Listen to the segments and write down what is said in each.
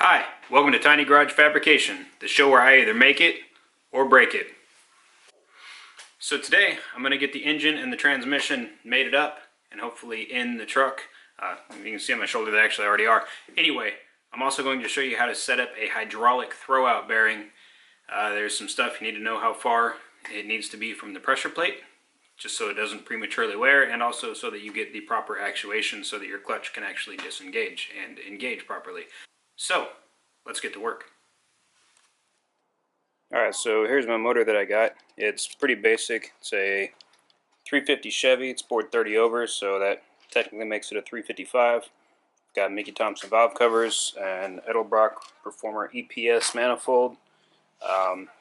Hi, welcome to Tiny Garage Fabrication, the show where I either make it or break it. So today I'm going to get the engine and the transmission mated up and hopefully in the truck. You can see on my shoulder they actually already are. Anyway, I'm also going to show you how to set up a hydraulic throwout bearing. There's some stuff you need to know how far it needs to be from the pressure plate, just so it doesn't prematurely wear, and also so that you get the proper actuation so that your clutch can actually disengage and engage properly. So, let's get to work. Alright, so here's my motor that I got. It's pretty basic. It's a 350 Chevy. It's bored 30 over, so that technically makes it a 355. Got Mickey Thompson valve covers and Edelbrock Performer EPS manifold.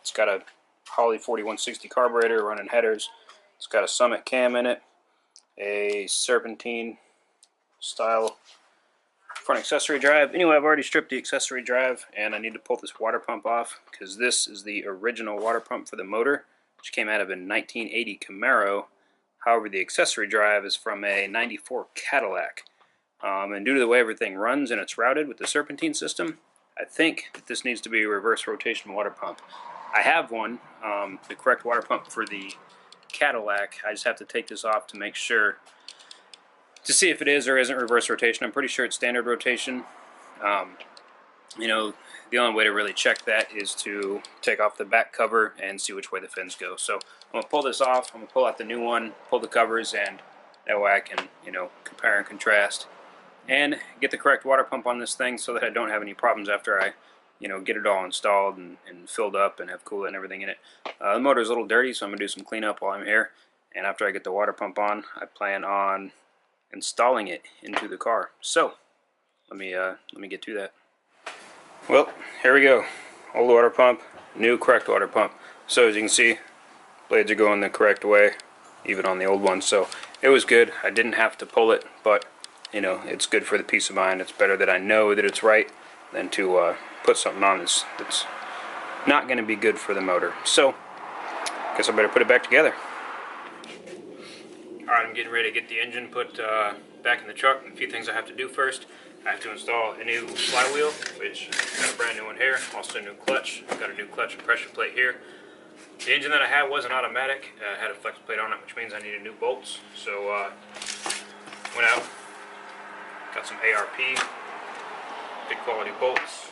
It's got a Holley 4160 carburetor running headers. It's got a Summit cam in it, a serpentine style front accessory drive. Anyway, I've already stripped the accessory drive and I need to pull this water pump off because this is the original water pump for the motor, which came out of a 1980 Camaro. However, the accessory drive is from a 94 Cadillac. And due to the way everything runs and it's routed with the serpentine system, I think that this needs to be a reverse rotation water pump. I have one, the correct water pump for the Cadillac. I just have to take this off to make sure, to see if it is or isn't reverse rotation. I'm pretty sure it's standard rotation. You know, the only way to really check that is to take off the back cover and see which way the fins go. So I'm going to pull this off, I'm going to pull out the new one, pull the covers, and that way I can, compare and contrast and get the correct water pump on this thing so that I don't have any problems after I, get it all installed and filled up and have coolant and everything in it. The motor's a little dirty, so I'm going to do some cleanup while I'm here. And after I get the water pump on, I plan on installing it into the car. So let me get to that. Well, here we go. Old water pump, new correct water pump. So as you can see, blades are going the correct way, even on the old one. So it was good. I didn't have to pull it, but it's good for the peace of mind. It's better that I know that it's right than to put something on that's not going to be good for the motor. So guess I better put it back together. Alright, I'm getting ready to get the engine put back in the truck. A few things I have to do first. I have to install a new flywheel, which I've got a brand new one here. Also a new clutch. I've got a new clutch and pressure plate here. The engine that I had wasn't automatic. It had a flex plate on it, which means I needed new bolts. So went out, got some ARP, good quality bolts.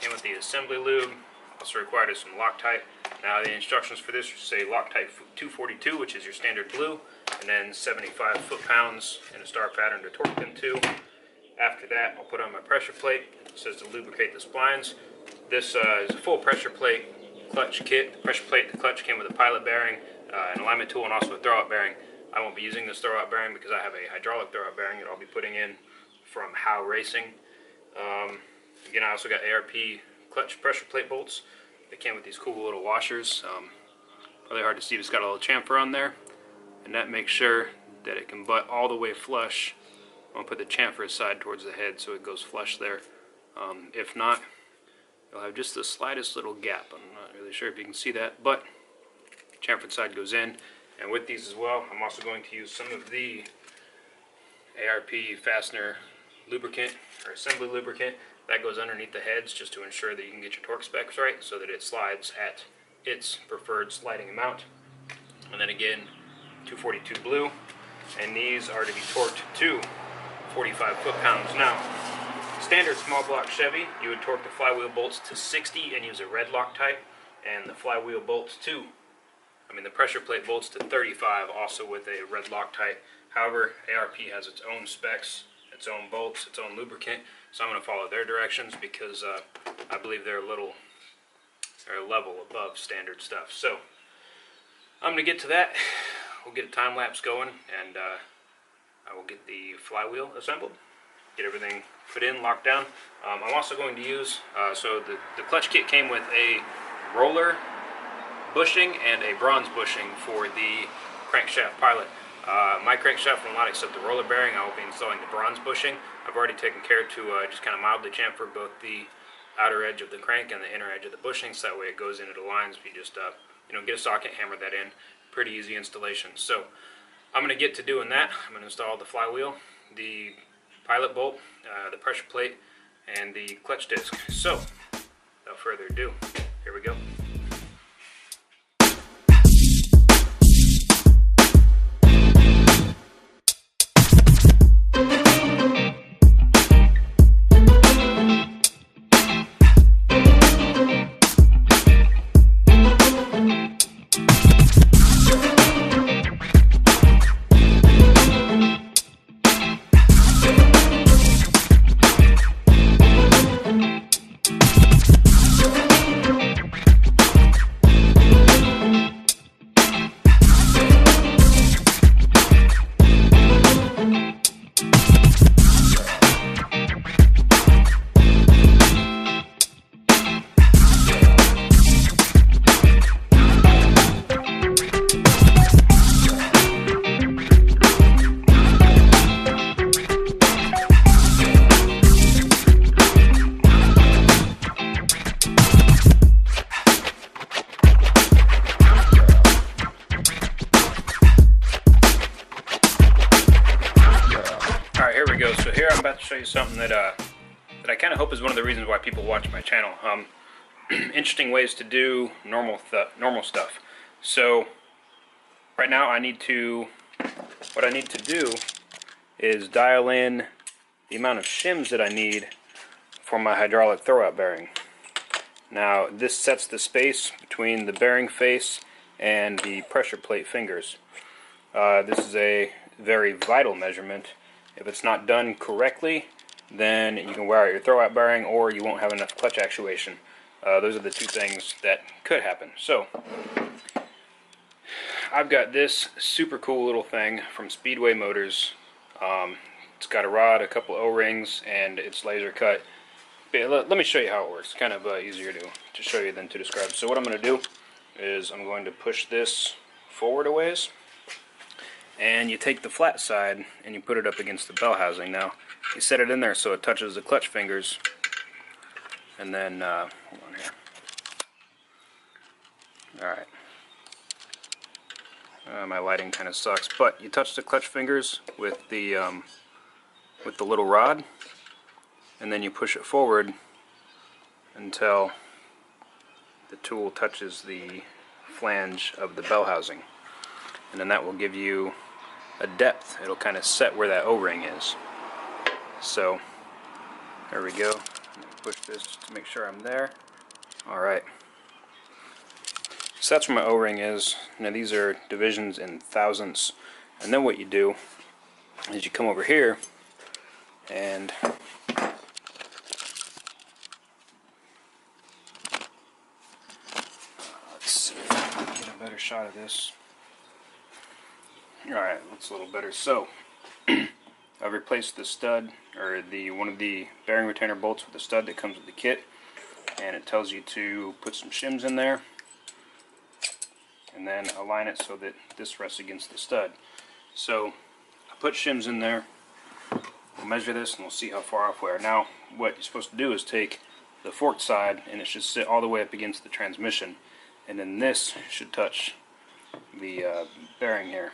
Came with the assembly lube. Also required some Loctite. Now the instructions for this say Loctite 242, which is your standard blue, and then 75 foot-pounds in a star pattern to torque them to. After that, I'll put on my pressure plate. It says to lubricate the splines. This is a full pressure plate clutch kit. The pressure plate, the clutch came with a pilot bearing, an alignment tool, and also a throwout bearing. I won't be using this throwout bearing because I have a hydraulic throwout bearing that I'll be putting in from How Racing. Again, I also got ARP clutch pressure plate bolts. They came with these cool little washers. Probably hard to see, but it's got a little chamfer on there, and that makes sure that it can butt all the way flush. I'm going to put the chamfer side towards the head so it goes flush there. If not, you'll have just the slightest little gap. I'm not really sure if you can see that, but chamfer side goes in. And with these as well, I'm also going to use some of the ARP fastener lubricant or assembly lubricant that goes underneath the heads, just to ensure that you can get your torque specs right so that it slides at its preferred sliding amount. And then again, 242 blue, and these are to be torqued to 45 foot-pounds. Now, standard small block Chevy, you would torque the flywheel bolts to 60 and use a red Loctite, and the flywheel bolts the pressure plate bolts to 35, also with a red Loctite. However, ARP has its own specs, its own bolts, its own lubricant, so I'm going to follow their directions because I believe they're a level above standard stuff. So I'm going to get to that. We'll get a time lapse going, and I will get the flywheel assembled, get everything put in, locked down. I'm also going to use, so the clutch kit came with a roller bushing and a bronze bushing for the crankshaft pilot. My crankshaft will not accept the roller bearing. I will be installing the bronze bushing. I've already taken care to just kind of mildly chamfer both the outer edge of the crank and the inner edge of the bushing, so that way it goes in, it aligns. You just get a socket, hammer that in. Pretty easy installation. So I'm going to get to doing that. I'm going to install the flywheel, the pilot bolt, the pressure plate, and the clutch disc. So, without further ado, here we go. Alright, here we go. So here I'm about to show you something that I kind of hope is one of the reasons why people watch my channel. Interesting ways to do normal stuff. So right now what I need to do is dial in the amount of shims that I need for my hydraulic throwout bearing. Now this sets the space between the bearing face and the pressure plate fingers. This is a very vital measurement. If it's not done correctly, then you can wear out your throwout bearing or you won't have enough clutch actuation. Those are the two things that could happen. So I've got this super cool little thing from Speedway Motors. It's got a rod, a couple O-rings, and it's laser cut. Let me show you how it works. It's kind of easier to show you than to describe. So what I'm going to do is I'm going to push this forward a ways, and you take the flat side and you put it up against the bell housing. Now you set it in there so it touches the clutch fingers, and then hold on here. Alright, my lighting kind of sucks, but you touch the clutch fingers with the little rod, and then you push it forward until the tool touches the flange of the bell housing, and then that will give you a depth. It'll kind of set where that O-ring is. So there we go. Push this just to make sure I'm there. Alright, so that's where my O-ring is. Now these are divisions in thousandths, and then what you do is you come over here and let's see if I can get a better shot of this. Alright, that's a little better. So I've replaced the stud, or one of the bearing retainer bolts with the stud that comes with the kit, and it tells you to put some shims in there and then align it so that this rests against the stud. So I put shims in there. We'll measure this and we'll see how far off we are. Now what you're supposed to do is take the forked side and it should sit all the way up against the transmission, and then this should touch the bearing here.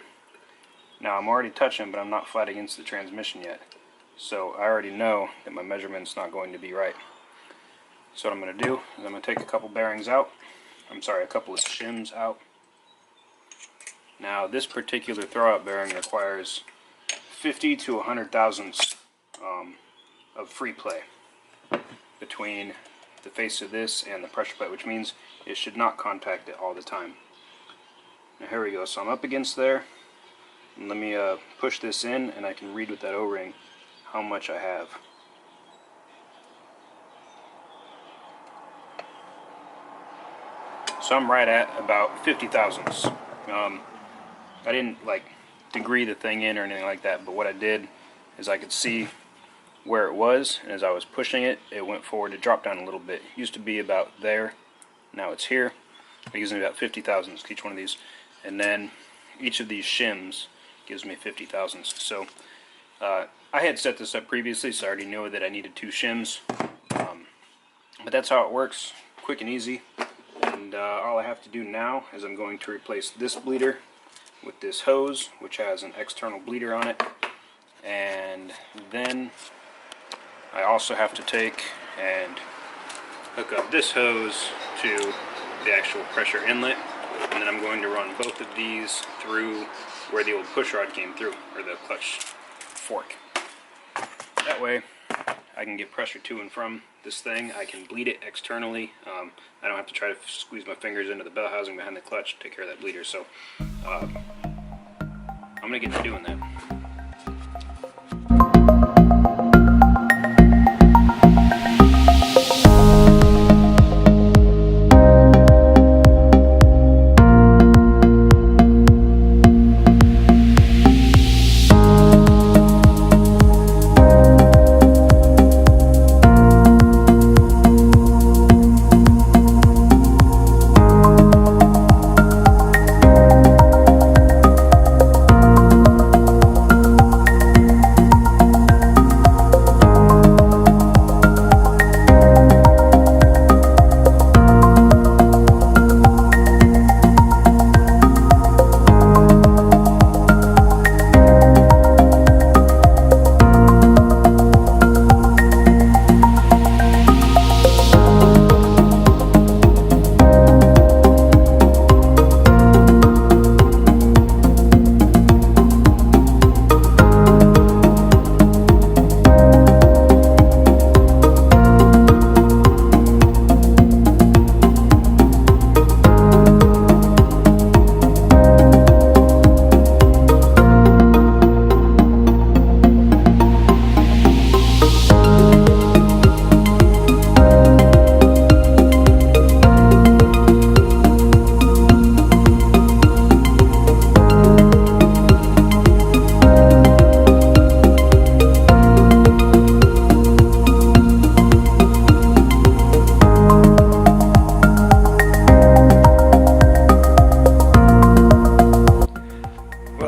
Now I'm already touching, but I'm not flat against the transmission yet. So I already know that my measurement's not going to be right. So what I'm going to do is I'm going to take a couple bearings out. I'm sorry, a couple of shims out. Now this particular throwout bearing requires 50 to 100 thousandths of free play between the face of this and the pressure plate, which means it should not contact it all the time. Now here we go. So I'm up against there. And let me push this in, and I can read with that O-ring how much I have. So I'm right at about 50 thousandths. I didn't like degree the thing in or anything like that, but what I did is I could see where it was, and as I was pushing it, it went forward. It dropped down a little bit. It used to be about there. Now it's here. I'm using about 50 thousandths each one of these, and then each of these shims gives me 50 thousandths. So I had set this up previously, so I already knew that I needed 2 shims. But that's how it works, quick and easy. And all I have to do now is I'm going to replace this bleeder with this hose, which has an external bleeder on it. And then I also have to take and hook up this hose to the actual pressure inlet, and then I'm going to run both of these through where the old push rod came through, or the clutch fork. That way I can get pressure to and from this thing. I can bleed it externally. I don't have to try to squeeze my fingers into the bell housing behind the clutch to take care of that bleeder. So I'm going to get to doing that.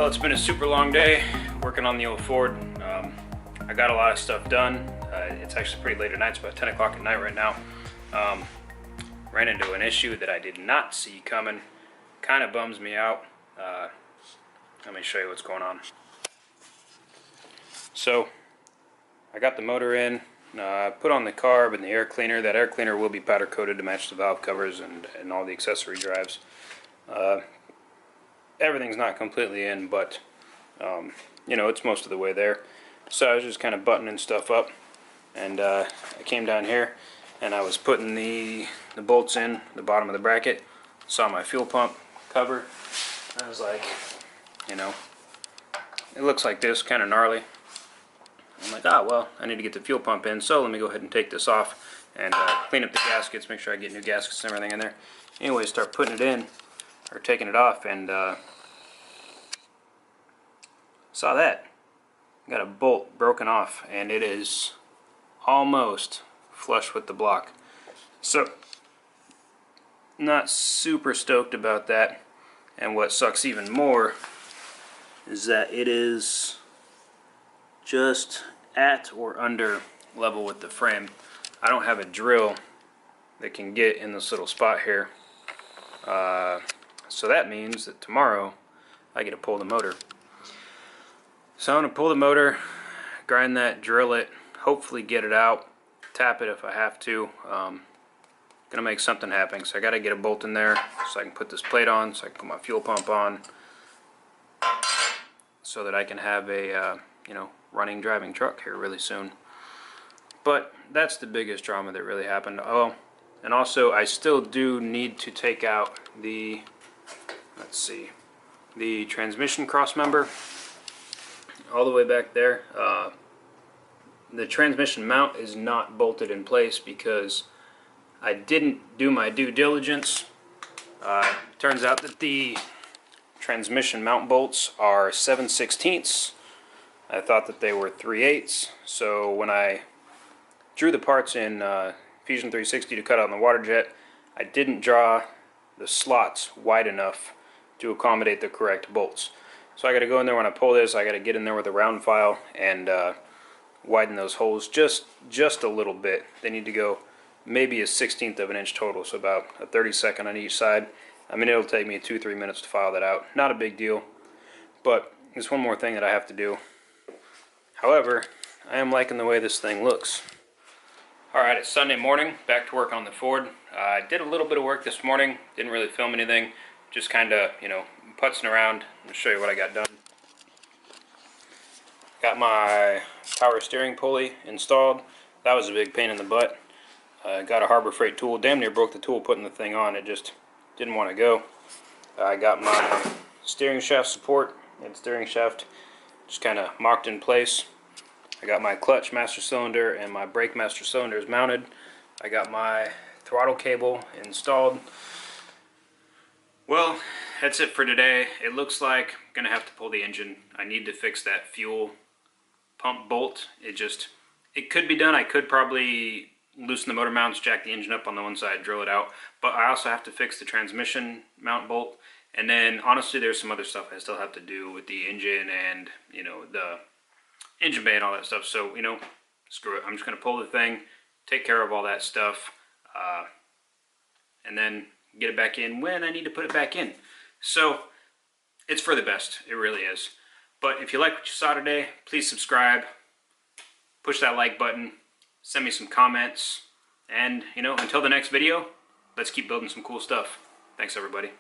It's been a super long day working on the old Ford. I got a lot of stuff done. It's actually pretty late at night. It's about 10 o'clock at night right now. Ran into an issue that I did not see coming. Kind of bums me out. Let me show you what's going on. So I got the motor in, put on the carb and the air cleaner. That air cleaner will be powder coated to match the valve covers and all the accessory drives. Everything's not completely in, but you know, it's most of the way there. So I was just kind of buttoning stuff up, and I came down here and I was putting the bolts in the bottom of the bracket. Saw my fuel pump cover. I was like, you know, it looks like this, kind of gnarly. I'm like, ah, well, I need to get the fuel pump in, so let me go ahead and take this off and clean up the gaskets, make sure I get new gaskets and everything in there. Anyway, start putting it in, or taking it off, and saw that. Got a bolt broken off, and it is almost flush with the block. So, not super stoked about that. And what sucks even more is that it is just at or under level with the frame. I don't have a drill that can get in this little spot here. So that means that tomorrow I get to pull the motor. So I'm going to pull the motor, grind that, drill it, hopefully get it out, tap it if I have to. Gonna make something happen. So I got to get a bolt in there so I can put this plate on, so I can put my fuel pump on, so that I can have a you know, running, driving truck here really soon. But that's the biggest drama that really happened. Oh, and also I still do need to take out the, let's see, the transmission cross member. All the way back there. The transmission mount is not bolted in place because I didn't do my due diligence. Turns out that the transmission mount bolts are 7/16. I thought that they were 3/8. So when I drew the parts in Fusion 360 to cut out in the water jet, I didn't draw the slots wide enough to accommodate the correct bolts. So I got to go in there when I pull this. I got to get in there with a round file and widen those holes just a little bit. They need to go maybe a 1/16 of an inch total, so about a 32nd on each side. I mean, it'll take me 2-3 minutes to file that out. Not a big deal, but there's one more thing that I have to do. However, I am liking the way this thing looks. Alright, it's Sunday morning, back to work on the Ford. I did a little bit of work this morning, didn't really film anything, just kind of, putzing around. I'll show you what I got done. Got my power steering pulley installed. That was a big pain in the butt. Got a Harbor Freight tool, damn near broke the tool putting the thing on, it just didn't want to go. I got my steering shaft support and steering shaft just kind of mocked in place. I got my clutch master cylinder and my brake master cylinders mounted. I got my throttle cable installed. Well, that's it for today. It looks like I'm going to have to pull the engine. I need to fix that fuel pump bolt. It could be done. I could probably loosen the motor mounts, jack the engine up on the one side, drill it out. But I also have to fix the transmission mount bolt. And then, honestly, there's some other stuff I still have to do with the engine and, the engine bay and all that stuff. So, screw it. I'm just going to pull the thing, take care of all that stuff, and then get it back in when I need to put it back in. So, it's for the best. It really is. But if you like what you saw today, please subscribe, push that like button, send me some comments, and, until the next video, let's keep building some cool stuff. Thanks, everybody.